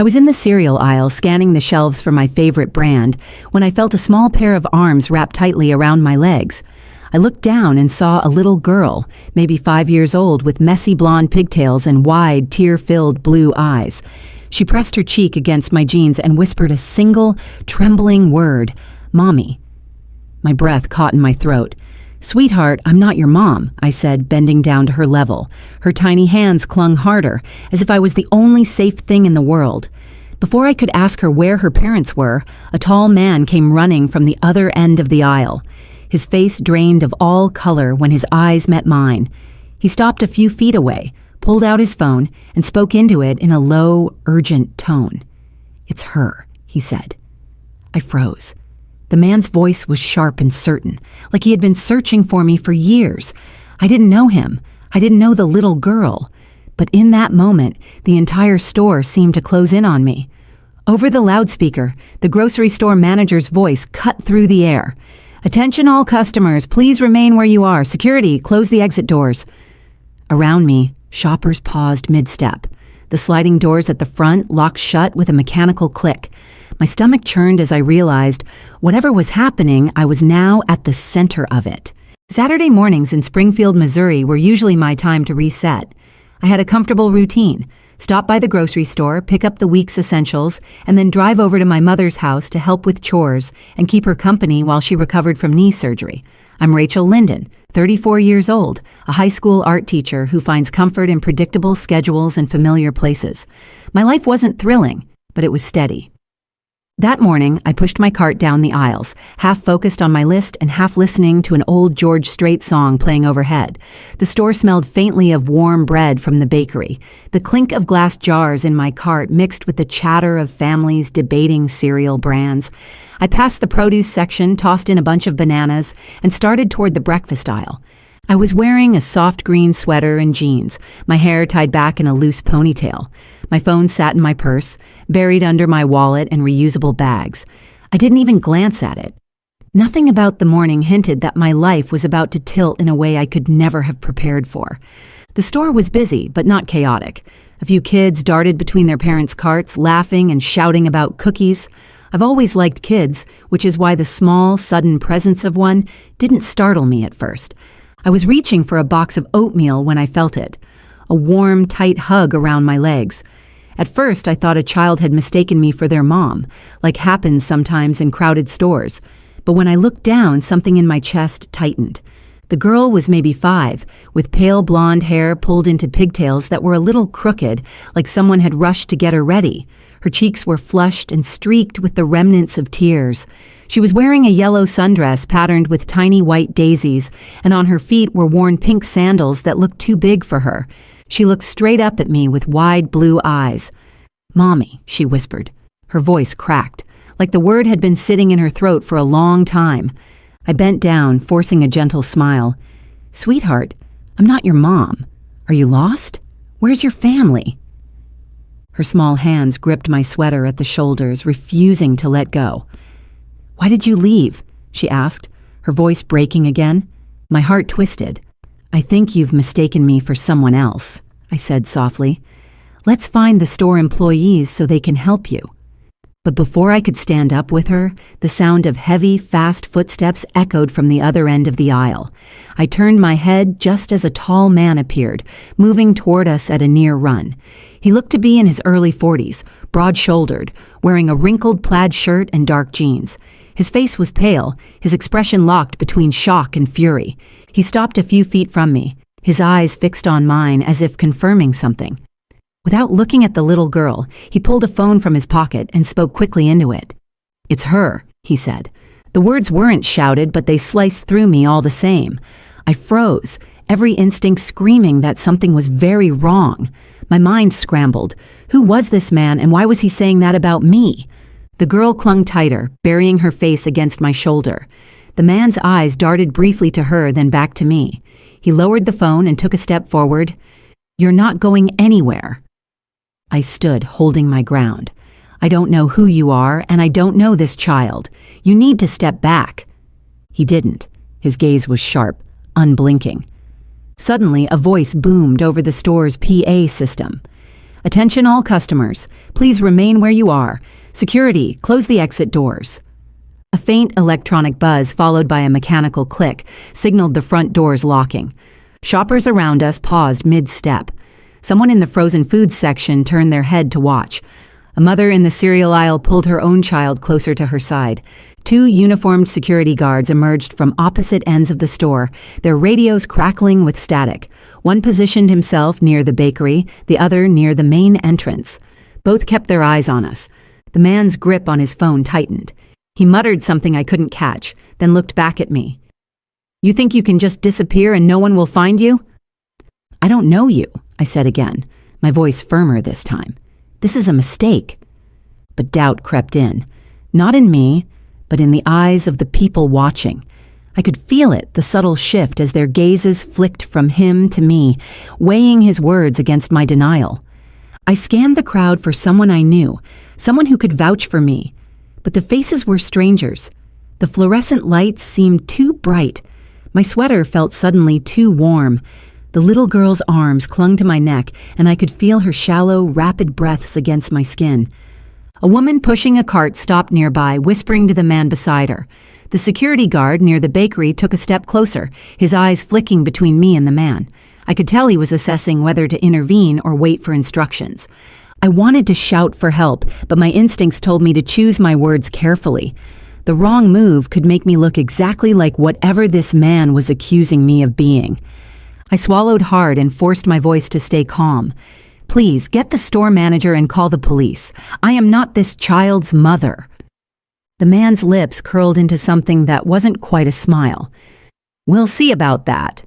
I was in the cereal aisle scanning the shelves for my favorite brand when I felt a small pair of arms wrapped tightly around my legs. I looked down and saw a little girl, maybe 5 years old, with messy blonde pigtails and wide, tear-filled blue eyes. She pressed her cheek against my jeans and whispered a single, trembling word, "Mommy." My breath caught in my throat. "Sweetheart, I'm not your mom," I said, bending down to her level. Her tiny hands clung harder, as if I was the only safe thing in the world. Before I could ask her where her parents were, a tall man came running from the other end of the aisle. His face drained of all color when his eyes met mine. He stopped a few feet away, pulled out his phone, and spoke into it in a low, urgent tone. "It's her," he said. I froze. The man's voice was sharp and certain, like he had been searching for me for years. I didn't know him. I didn't know the little girl. But in that moment, the entire store seemed to close in on me. Over the loudspeaker, the grocery store manager's voice cut through the air. "Attention all customers, please remain where you are. Security, close the exit doors." Around me, shoppers paused mid-step. The sliding doors at the front locked shut with a mechanical click. My stomach churned as I realized whatever was happening, I was now at the center of it. Saturday mornings in Springfield, Missouri were usually my time to reset. I had a comfortable routine: stop by the grocery store, pick up the week's essentials, and then drive over to my mother's house to help with chores and keep her company while she recovered from knee surgery. I'm Rachel Linden, 34 years old, a high school art teacher who finds comfort in predictable schedules and familiar places. My life wasn't thrilling, but it was steady. That morning, I pushed my cart down the aisles, half focused on my list and half listening to an old George Strait song playing overhead. The store smelled faintly of warm bread from the bakery. The clink of glass jars in my cart mixed with the chatter of families debating cereal brands. I passed the produce section, tossed in a bunch of bananas, and started toward the breakfast aisle. I was wearing a soft green sweater and jeans, my hair tied back in a loose ponytail. My phone sat in my purse, buried under my wallet and reusable bags. I didn't even glance at it. Nothing about the morning hinted that my life was about to tilt in a way I could never have prepared for. The store was busy, but not chaotic. A few kids darted between their parents' carts, laughing and shouting about cookies. I've always liked kids, which is why the small, sudden presence of one didn't startle me at first. I was reaching for a box of oatmeal when I felt it, a warm, tight hug around my legs. At first, I thought a child had mistaken me for their mom, like happens sometimes in crowded stores. But when I looked down, something in my chest tightened. The girl was maybe 5, with pale blonde hair pulled into pigtails that were a little crooked, like someone had rushed to get her ready. Her cheeks were flushed and streaked with the remnants of tears. She was wearing a yellow sundress patterned with tiny white daisies, and on her feet were worn pink sandals that looked too big for her. She looked straight up at me with wide blue eyes. "Mommy," she whispered. Her voice cracked, like the word had been sitting in her throat for a long time. I bent down, forcing a gentle smile. "Sweetheart, I'm not your mom. Are you lost? Where's your family?" Her small hands gripped my sweater at the shoulders, refusing to let go. "Why did you leave?" she asked, her voice breaking again. My heart twisted. "I think you've mistaken me for someone else," I said softly. "Let's find the store employees so they can help you." But before I could stand up with her, the sound of heavy, fast footsteps echoed from the other end of the aisle. I turned my head just as a tall man appeared, moving toward us at a near run. He looked to be in his early 40s, broad-shouldered, wearing a wrinkled plaid shirt and dark jeans. His face was pale, his expression locked between shock and fury. He stopped a few feet from me, his eyes fixed on mine as if confirming something. Without looking at the little girl, he pulled a phone from his pocket and spoke quickly into it. "It's her," he said. The words weren't shouted, but they sliced through me all the same. I froze, every instinct screaming that something was very wrong. My mind scrambled. Who was this man, and why was he saying that about me? The girl clung tighter, burying her face against my shoulder. The man's eyes darted briefly to her, then back to me. He lowered the phone and took a step forward. "You're not going anywhere." I stood, holding my ground. "I don't know who you are, and I don't know this child. You need to step back." He didn't. His gaze was sharp, unblinking. Suddenly, a voice boomed over the store's PA system. Attention all customers. Please remain where you are. Security, close the exit doors. A faint electronic buzz followed by a mechanical click signaled the front doors locking. Shoppers around us paused mid-step. Someone in the frozen foods section turned their head to watch. A mother in the cereal aisle pulled her own child closer to her side. Two uniformed security guards emerged from opposite ends of the store, their radios crackling with static. One positioned himself near the bakery, the other near the main entrance. Both kept their eyes on us. The man's grip on his phone tightened. He muttered something I couldn't catch, then looked back at me. "You think you can just disappear and no one will find you?" "I don't know you," I said again, my voice firmer this time. "This is a mistake." But doubt crept in. Not in me, but in the eyes of the people watching. I could feel it, the subtle shift as their gazes flicked from him to me, weighing his words against my denial. I scanned the crowd for someone I knew, someone who could vouch for me. But the faces were strangers. The fluorescent lights seemed too bright. My sweater felt suddenly too warm. The little girl's arms clung to my neck, and I could feel her shallow, rapid breaths against my skin. A woman pushing a cart stopped nearby, whispering to the man beside her. The security guard near the bakery took a step closer, his eyes flicking between me and the man. I could tell he was assessing whether to intervene or wait for instructions. I wanted to shout for help, but my instincts told me to choose my words carefully. The wrong move could make me look exactly like whatever this man was accusing me of being. I swallowed hard and forced my voice to stay calm. "Please, get the store manager and call the police. I am not this child's mother." The man's lips curled into something that wasn't quite a smile. "We'll see about that."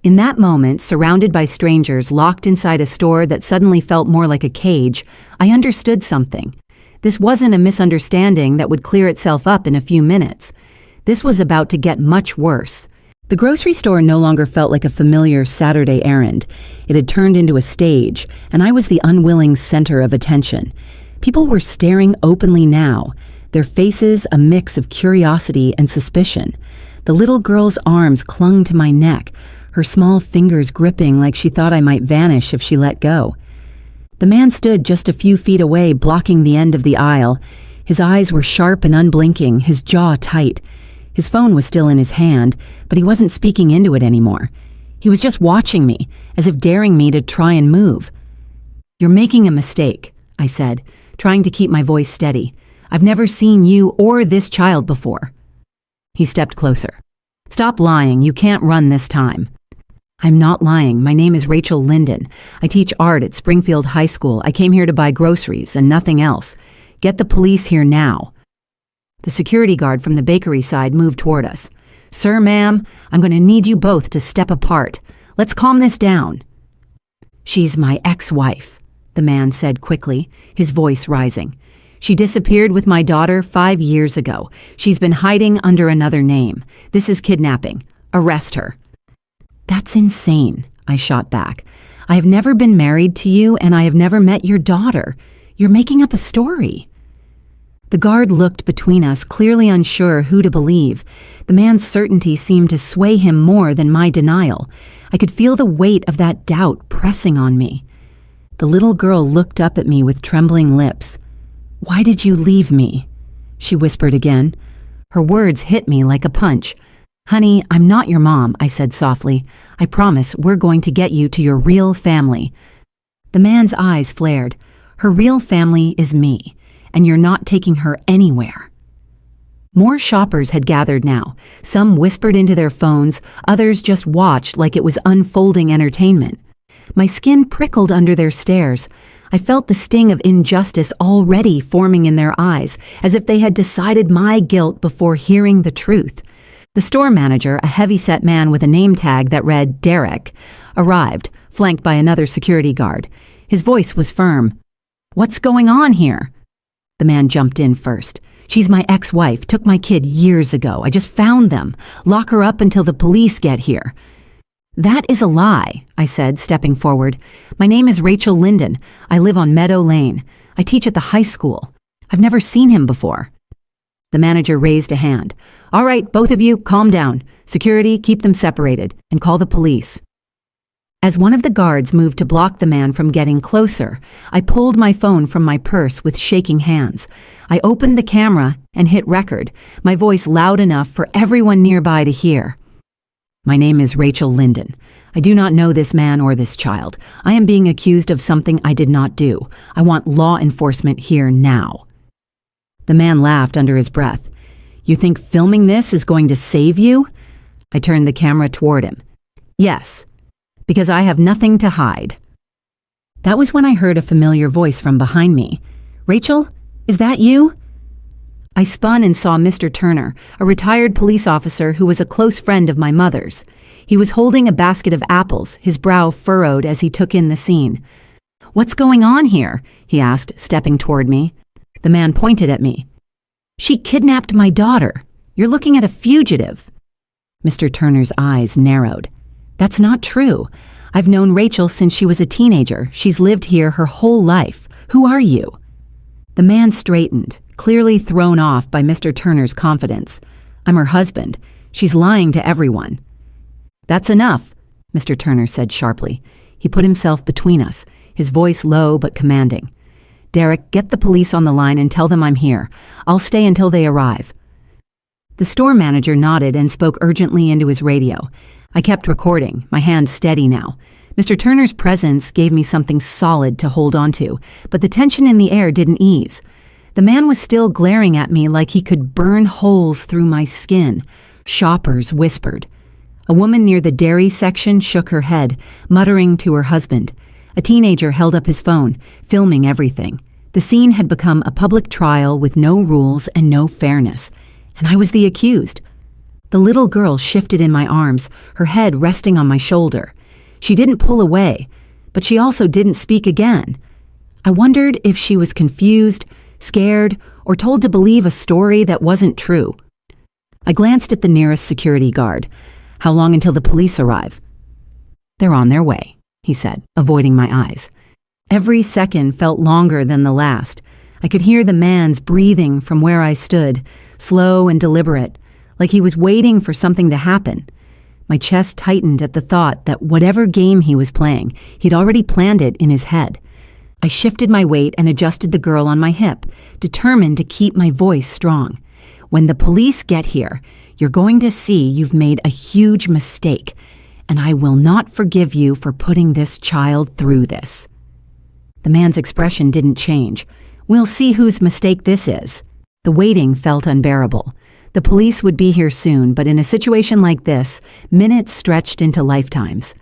In that moment, surrounded by strangers locked inside a store that suddenly felt more like a cage, I understood something. This wasn't a misunderstanding that would clear itself up in a few minutes. This was about to get much worse. The grocery store no longer felt like a familiar Saturday errand. It had turned into a stage, and I was the unwilling center of attention. People were staring openly now, their faces a mix of curiosity and suspicion. The little girl's arms clung to my neck, her small fingers gripping like she thought I might vanish if she let go. The man stood just a few feet away, blocking the end of the aisle. His eyes were sharp and unblinking, his jaw tight. His phone was still in his hand, but he wasn't speaking into it anymore. He was just watching me, as if daring me to try and move. "You're making a mistake," I said, trying to keep my voice steady. "I've never seen you or this child before." He stepped closer. "Stop lying, you can't run this time." "I'm not lying. My name is Rachel Linden. I teach art at Springfield High School. I came here to buy groceries and nothing else. Get the police here now." The security guard from the bakery side moved toward us. "Sir, ma'am, I'm going to need you both to step apart. Let's calm this down." "She's my ex-wife," the man said quickly, his voice rising. "She disappeared with my daughter 5 years ago. She's been hiding under another name. This is kidnapping. Arrest her." "That's insane," I shot back. "I have never been married to you, and I have never met your daughter. You're making up a story." The guard looked between us, clearly unsure who to believe. The man's certainty seemed to sway him more than my denial. I could feel the weight of that doubt pressing on me. The little girl looked up at me with trembling lips. "Why did you leave me?" she whispered again. Her words hit me like a punch. "Honey, I'm not your mom," I said softly. "I promise we're going to get you to your real family." The man's eyes flared. "Her real family is me, and you're not taking her anywhere." More shoppers had gathered now. Some whispered into their phones, others just watched like it was unfolding entertainment. My skin prickled under their stares. I felt the sting of injustice already forming in their eyes, as if they had decided my guilt before hearing the truth. The store manager, a heavy-set man with a name tag that read Derek, arrived, flanked by another security guard. His voice was firm. "What's going on here?" The man jumped in first. "She's my ex-wife, took my kid years ago. I just found them. Lock her up until the police get here." "That is a lie," I said, stepping forward. "My name is Rachel Linden. I live on Meadow Lane. I teach at the high school. I've never seen him before." The manager raised a hand. "All right, both of you, calm down. Security, keep them separated, and call the police." As one of the guards moved to block the man from getting closer, I pulled my phone from my purse with shaking hands. I opened the camera and hit record, my voice loud enough for everyone nearby to hear. My name is Rachel Linden. I do not know this man or this child. I am being accused of something I did not do. I want law enforcement here now. The man laughed under his breath. You think filming this is going to save you? I turned the camera toward him. Yes, because I have nothing to hide. That was when I heard a familiar voice from behind me. Rachel, is that you? I spun and saw Mr. Turner, a retired police officer who was a close friend of my mother's. He was holding a basket of apples, his brow furrowed as he took in the scene. What's going on here? He asked, stepping toward me. The man pointed at me. She kidnapped my daughter. You're looking at a fugitive. Mr. Turner's eyes narrowed. That's not true. I've known Rachel since she was a teenager. She's lived here her whole life. Who are you? The man straightened, clearly thrown off by Mr. Turner's confidence. I'm her husband. She's lying to everyone. That's enough, Mr. Turner said sharply. He put himself between us, his voice low but commanding. Derek, get the police on the line and tell them I'm here. I'll stay until they arrive. The store manager nodded and spoke urgently into his radio. I kept recording, my hand steady now. Mr. Turner's presence gave me something solid to hold onto, but the tension in the air didn't ease. The man was still glaring at me like he could burn holes through my skin. Shoppers whispered. A woman near the dairy section shook her head, muttering to her husband. A teenager held up his phone, filming everything. The scene had become a public trial with no rules and no fairness, and I was the accused. The little girl shifted in my arms, her head resting on my shoulder. She didn't pull away, but she also didn't speak again. I wondered if she was confused, scared, or told to believe a story that wasn't true. I glanced at the nearest security guard. How long until the police arrive? They're on their way, he said, avoiding my eyes. Every second felt longer than the last. I could hear the man's breathing from where I stood, slow and deliberate, like he was waiting for something to happen. My chest tightened at the thought that whatever game he was playing, he'd already planned it in his head. I shifted my weight and adjusted the girl on my hip, determined to keep my voice strong. When the police get here, you're going to see you've made a huge mistake, and I will not forgive you for putting this child through this. The man's expression didn't change. We'll see whose mistake this is. The waiting felt unbearable. The police would be here soon, but in a situation like this, minutes stretched into lifetimes.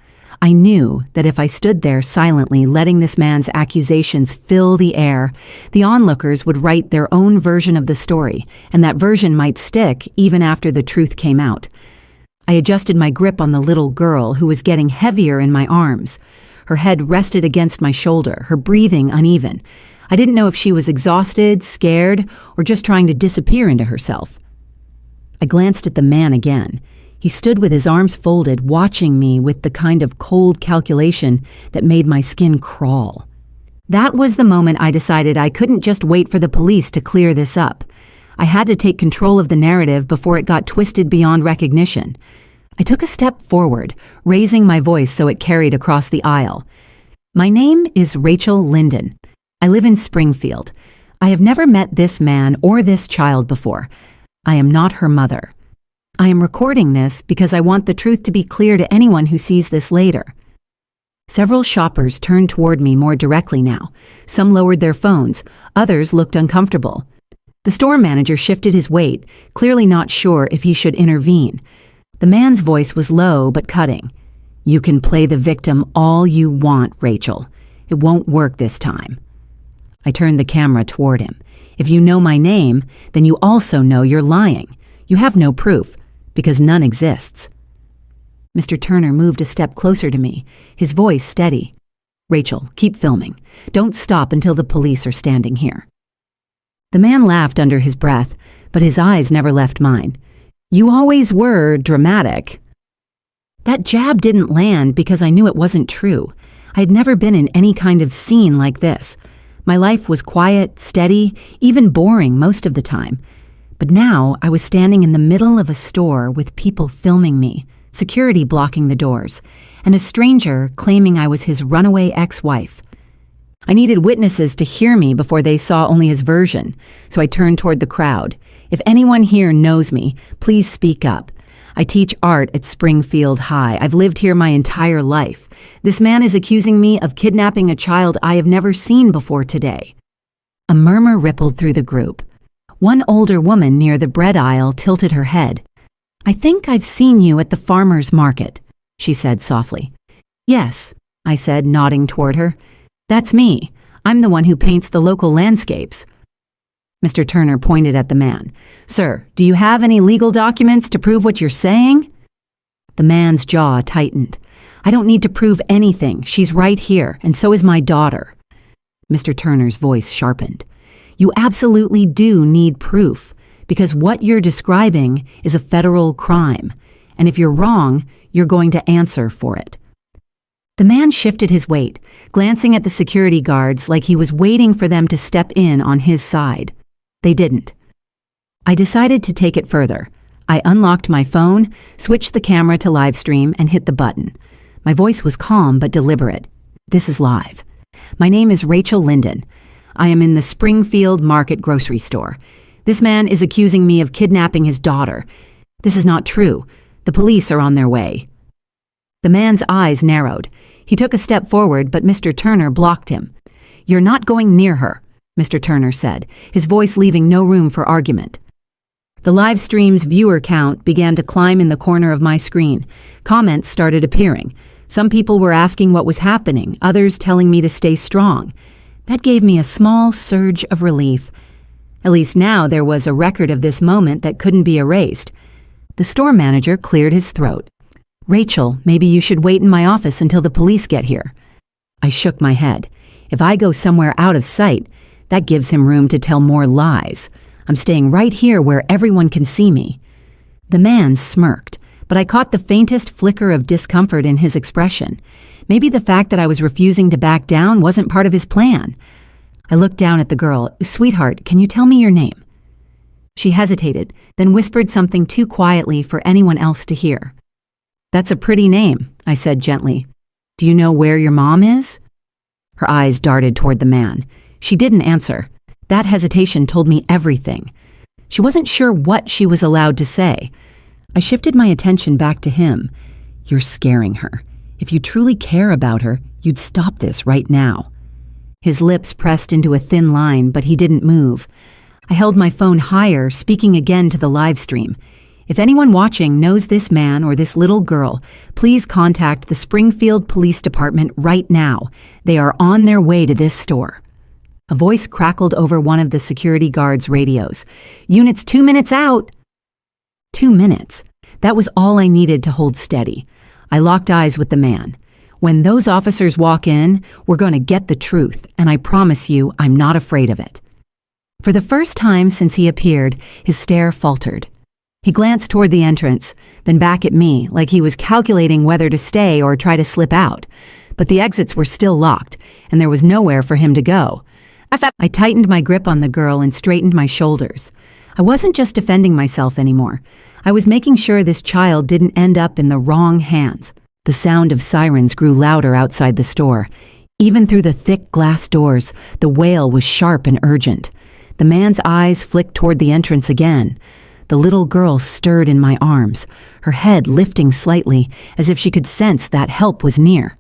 I knew that if I stood there silently letting this man's accusations fill the air, the onlookers would write their own version of the story, and that version might stick even after the truth came out. I adjusted my grip on the little girl, who was getting heavier in my arms. Her head rested against my shoulder, her breathing uneven. I didn't know if she was exhausted, scared, or just trying to disappear into herself. I glanced at the man again. He stood with his arms folded, watching me with the kind of cold calculation that made my skin crawl. That was the moment I decided I couldn't just wait for the police to clear this up. I had to take control of the narrative before it got twisted beyond recognition. I took a step forward, raising my voice so it carried across the aisle. My name is Rachel Linden. I live in Springfield. I have never met this man or this child before. I am not her mother. I am recording this because I want the truth to be clear to anyone who sees this later. Several shoppers turned toward me more directly now. Some lowered their phones. Others looked uncomfortable. The store manager shifted his weight, clearly not sure if he should intervene. The man's voice was low but cutting. You can play the victim all you want, Rachel. It won't work this time. I turned the camera toward him. If you know my name, then you also know you're lying. You have no proof, because none exists. Mr. Turner moved a step closer to me, his voice steady. Rachel, keep filming. Don't stop until the police are standing here. The man laughed under his breath, but his eyes never left mine. You always were dramatic. That jab didn't land because I knew it wasn't true. I had never been in any kind of scene like this. My life was quiet, steady, even boring most of the time. But now I was standing in the middle of a store with people filming me, security blocking the doors, and a stranger claiming I was his runaway ex-wife. I needed witnesses to hear me before they saw only his version, so I turned toward the crowd. If anyone here knows me, please speak up. I teach art at Springfield High. I've lived here my entire life. This man is accusing me of kidnapping a child I have never seen before today. A murmur rippled through the group. One older woman near the bread aisle tilted her head. "I think I've seen you at the farmer's market," she said softly. "Yes," I said, nodding toward her. "That's me. I'm the one who paints the local landscapes." Mr. Turner pointed at the man. "Sir, do you have any legal documents to prove what you're saying?" The man's jaw tightened. "I don't need to prove anything. She's right here, and so is my daughter." Mr. Turner's voice sharpened. "You absolutely do need proof, because what you're describing is a federal crime, and if you're wrong, you're going to answer for it." The man shifted his weight, glancing at the security guards like he was waiting for them to step in on his side. They didn't. I decided to take it further. I unlocked my phone, switched the camera to live stream, and hit the button. My voice was calm but deliberate. "This is live. My name is Rachel Linden. I am in the Springfield Market grocery store. This man is accusing me of kidnapping his daughter. This is not true. The police are on their way." The man's eyes narrowed. He took a step forward, but Mr. Turner blocked him. "You're not going near her," Mr. Turner said, his voice leaving no room for argument. The live stream's viewer count began to climb in the corner of my screen. Comments started appearing. Some people were asking what was happening, others telling me to stay strong. That gave me a small surge of relief. At least now there was a record of this moment that couldn't be erased. The store manager cleared his throat. "Rachel, maybe you should wait in my office until the police get here." I shook my head. If I go somewhere out of sight, that gives him room to tell more lies. I'm staying right here where everyone can see me. The man smirked, but I caught the faintest flicker of discomfort in his expression. Maybe the fact that I was refusing to back down wasn't part of his plan. I looked down at the girl. "Sweetheart, can you tell me your name?" She hesitated, then whispered something too quietly for anyone else to hear. "That's a pretty name," I said gently. "Do you know where your mom is?" Her eyes darted toward the man. She didn't answer. That hesitation told me everything. She wasn't sure what she was allowed to say. I shifted my attention back to him. "You're scaring her. If you truly care about her, you'd stop this right now." His lips pressed into a thin line, but he didn't move. I held my phone higher, speaking again to the live stream. "If anyone watching knows this man or this little girl, please contact the Springfield Police Department right now. They are on their way to this store." A voice crackled over one of the security guards' radios. "Units 2 minutes out." 2 minutes. That was all I needed to hold steady. I locked eyes with the man. "When those officers walk in, we're going to get the truth, and I promise you I'm not afraid of it." For the first time since he appeared, his stare faltered. He glanced toward the entrance, then back at me, like he was calculating whether to stay or try to slip out. But the exits were still locked, and there was nowhere for him to go. I tightened my grip on the girl and straightened my shoulders. I wasn't just defending myself anymore. I was making sure this child didn't end up in the wrong hands. The sound of sirens grew louder outside the store. Even through the thick glass doors, the wail was sharp and urgent. The man's eyes flicked toward the entrance again. The little girl stirred in my arms, her head lifting slightly as if she could sense that help was near.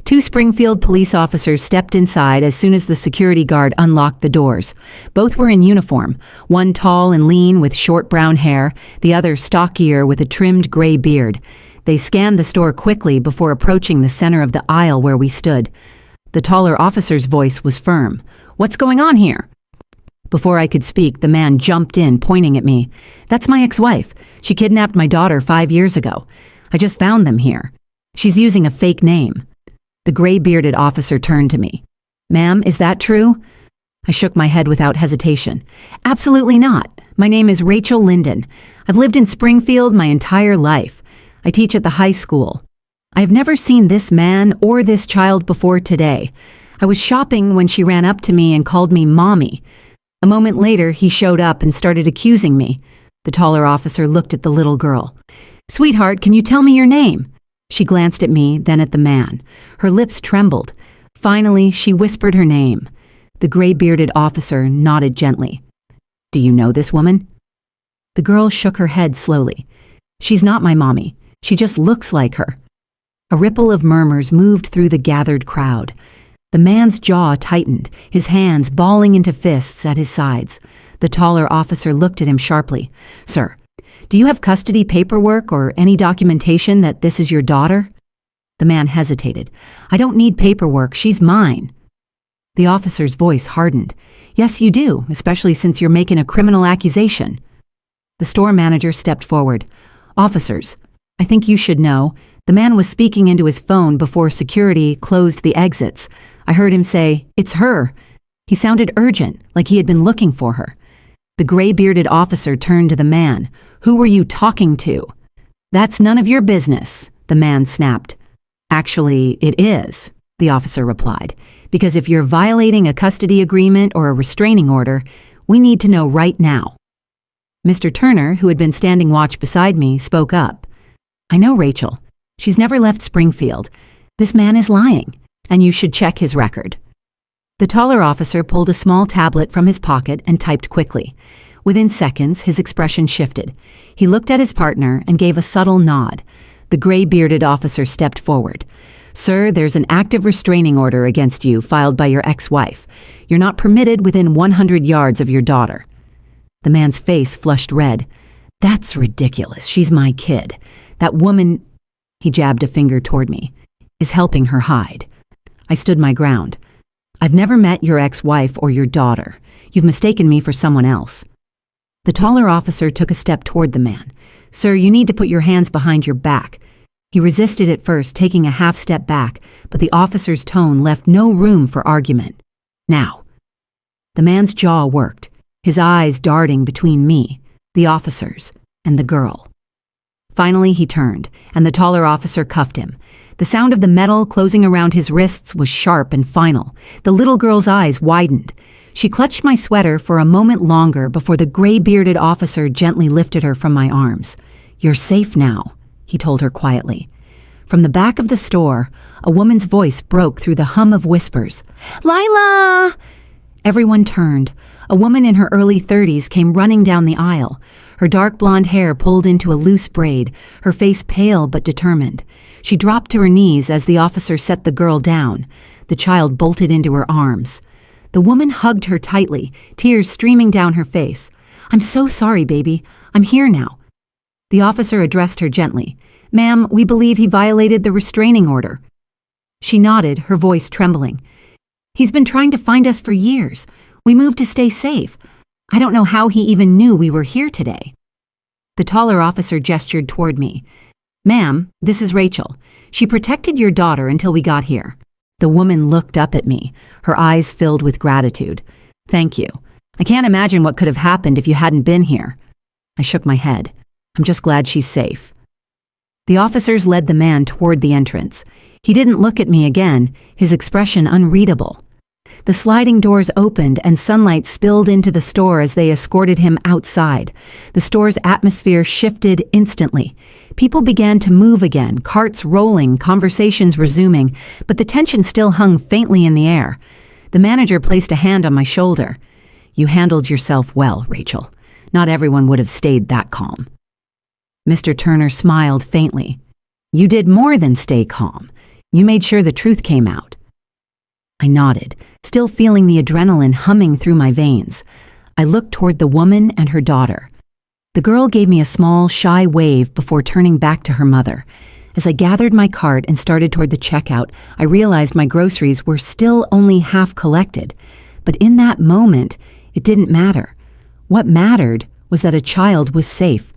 2 Springfield police officers stepped inside as soon as the security guard unlocked the doors. Both were in uniform, one tall and lean with short brown hair, the other stockier with a trimmed gray beard. They scanned the store quickly before approaching the center of the aisle where we stood. The taller officer's voice was firm. "What's going on here?" Before I could speak, the man jumped in, pointing at me. "That's my ex-wife. She kidnapped my daughter 5 years ago. I just found them here. She's using a fake name." The gray-bearded officer turned to me. "Ma'am, is that true?" I shook my head without hesitation. "Absolutely not. My name is Rachel Linden. I've lived in Springfield my entire life. I teach at the high school. I have never seen this man or this child before today. I was shopping when she ran up to me and called me Mommy. A moment later, he showed up and started accusing me." The taller officer looked at the little girl. Sweetheart, can you tell me your name? She glanced at me, then at the man. Her lips trembled. Finally, she whispered her name. The gray-bearded officer nodded gently. Do you know this woman? The girl shook her head slowly. She's not my mommy. She just looks like her. A ripple of murmurs moved through the gathered crowd. The man's jaw tightened, his hands balling into fists at his sides. The taller officer looked at him sharply. Sir, do you have custody paperwork or any documentation that this is your daughter? The man hesitated. I don't need paperwork. She's mine. The officer's voice hardened. Yes, you do, especially since you're making a criminal accusation. The store manager stepped forward. Officers, I think you should know, the man was speaking into his phone before security closed the exits. I heard him say, it's her. He sounded urgent, like he had been looking for her. The gray-bearded officer turned to the man. Who were you talking to? That's none of your business, the man snapped. Actually, it is, the officer replied, because if you're violating a custody agreement or a restraining order, we need to know right now. Mr. Turner, who had been standing watch beside me, spoke up. I know Rachel. She's never left Springfield. This man is lying, and you should check his record. The taller officer pulled a small tablet from his pocket and typed quickly. Within seconds, his expression shifted. He looked at his partner and gave a subtle nod. The gray-bearded officer stepped forward. Sir, there's an active restraining order against you filed by your ex-wife. You're not permitted within 100 yards of your daughter. The man's face flushed red. That's ridiculous. She's my kid. That woman, he jabbed a finger toward me, is helping her hide. I stood my ground. I've never met your ex-wife or your daughter. You've mistaken me for someone else. The taller officer took a step toward the man. Sir, you need to put your hands behind your back. He resisted at first, taking a half step back, but the officer's tone left no room for argument. Now. The man's jaw worked, his eyes darting between me, the officers, and the girl. Finally, he turned, and the taller officer cuffed him. The sound of the metal closing around his wrists was sharp and final. The little girl's eyes widened. She clutched my sweater for a moment longer before the gray-bearded officer gently lifted her from my arms. You're safe now, he told her quietly. From the back of the store, a woman's voice broke through the hum of whispers. Lila! Everyone turned. A woman in her early 30s came running down the aisle. Her dark blonde hair pulled into a loose braid, her face pale but determined. She dropped to her knees as the officer set the girl down. The child bolted into her arms. The woman hugged her tightly, tears streaming down her face. I'm so sorry, baby. I'm here now. The officer addressed her gently. Ma'am, we believe he violated the restraining order. She nodded, her voice trembling. He's been trying to find us for years. We moved to stay safe. I don't know how he even knew we were here today. The taller officer gestured toward me. Ma'am, this is Rachel. She protected your daughter until we got here. The woman looked up at me, her eyes filled with gratitude. Thank you. I can't imagine what could have happened if you hadn't been here. I shook my head. I'm just glad she's safe. The officers led the man toward the entrance. He didn't look at me again, his expression unreadable. The sliding doors opened and sunlight spilled into the store as they escorted him outside. The store's atmosphere shifted instantly. People began to move again, carts rolling, conversations resuming, but the tension still hung faintly in the air. The manager placed a hand on my shoulder. You handled yourself well, Rachel. Not everyone would have stayed that calm. Mr. Turner smiled faintly. You did more than stay calm. You made sure the truth came out. I nodded, still feeling the adrenaline humming through my veins. I looked toward the woman and her daughter. The girl gave me a small, shy wave before turning back to her mother. As I gathered my cart and started toward the checkout, I realized my groceries were still only half collected. But in that moment, it didn't matter. What mattered was that a child was safe.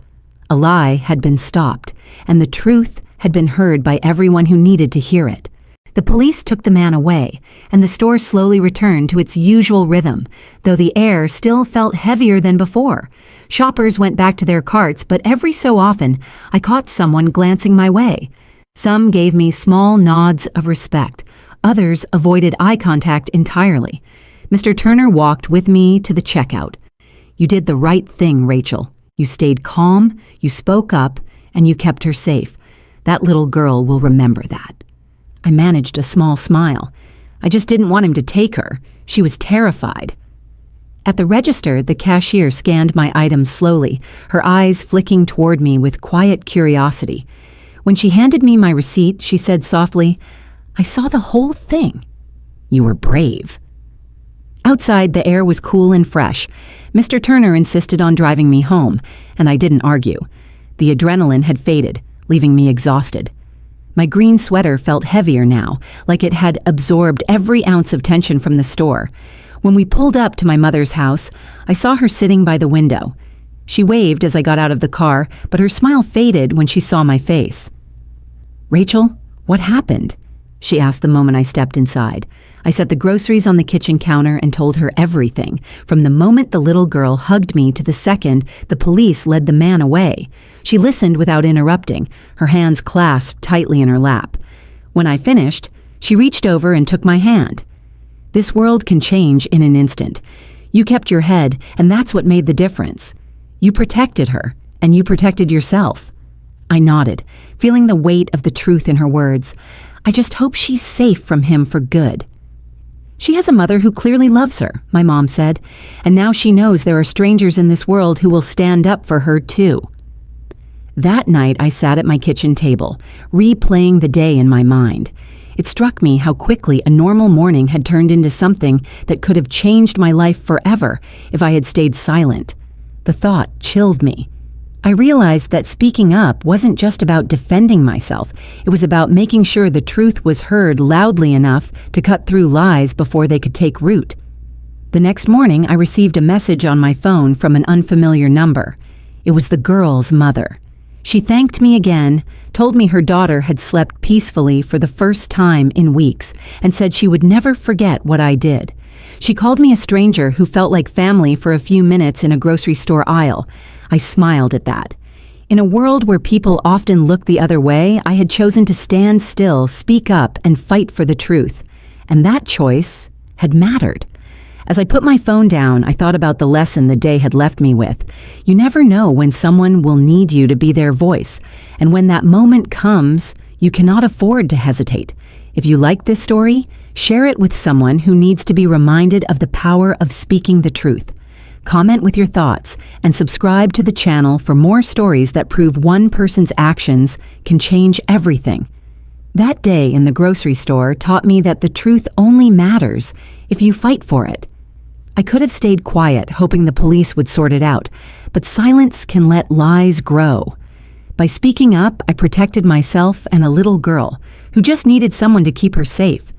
A lie had been stopped, and the truth had been heard by everyone who needed to hear it. The police took the man away, and the store slowly returned to its usual rhythm, though the air still felt heavier than before. Shoppers went back to their carts, but every so often, I caught someone glancing my way. Some gave me small nods of respect. Others avoided eye contact entirely. Mr. Turner walked with me to the checkout. You did the right thing, Rachel. You stayed calm, you spoke up, and you kept her safe. That little girl will remember that." I managed a small smile. I just didn't want him to take her. She was terrified. At the register, the cashier scanned my items slowly, her eyes flicking toward me with quiet curiosity. When she handed me my receipt, she said softly, "I saw the whole thing. You were brave." Outside, the air was cool and fresh. Mr. Turner insisted on driving me home, and I didn't argue. The adrenaline had faded, leaving me exhausted. My green sweater felt heavier now, like it had absorbed every ounce of tension from the store. When we pulled up to my mother's house, I saw her sitting by the window. She waved as I got out of the car, but her smile faded when she saw my face. "Rachel, what happened?" she asked the moment I stepped inside. I set the groceries on the kitchen counter and told her everything, from the moment the little girl hugged me to the second the police led the man away. She listened without interrupting, her hands clasped tightly in her lap. When I finished, she reached over and took my hand. "This world can change in an instant. You kept your head, and that's what made the difference. You protected her, and you protected yourself." I nodded, feeling the weight of the truth in her words. "I just hope she's safe from him for good." "She has a mother who clearly loves her," my mom said, "and now she knows there are strangers in this world who will stand up for her too." That night, I sat at my kitchen table, replaying the day in my mind. It struck me how quickly a normal morning had turned into something that could have changed my life forever if I had stayed silent. The thought chilled me. I realized that speaking up wasn't just about defending myself. It was about making sure the truth was heard loudly enough to cut through lies before they could take root. The next morning, I received a message on my phone from an unfamiliar number. It was the girl's mother. She thanked me again, told me her daughter had slept peacefully for the first time in weeks, and said she would never forget what I did. She called me a stranger who felt like family for a few minutes in a grocery store aisle. I smiled at that. In a world where people often look the other way, I had chosen to stand still, speak up, and fight for the truth. And that choice had mattered. As I put my phone down, I thought about the lesson the day had left me with. You never know when someone will need you to be their voice. And when that moment comes, you cannot afford to hesitate. If you like this story, share it with someone who needs to be reminded of the power of speaking the truth. Comment with your thoughts and subscribe to the channel for more stories that prove one person's actions can change everything. That day in the grocery store taught me that the truth only matters if you fight for it. I could have stayed quiet, hoping the police would sort it out, but silence can let lies grow. By speaking up, I protected myself and a little girl who just needed someone to keep her safe.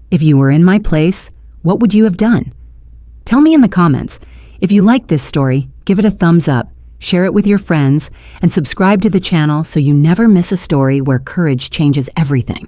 If you were in my place, what would you have done? Tell me in the comments. If you like this story, give it a thumbs up, share it with your friends, and subscribe to the channel so you never miss a story where courage changes everything.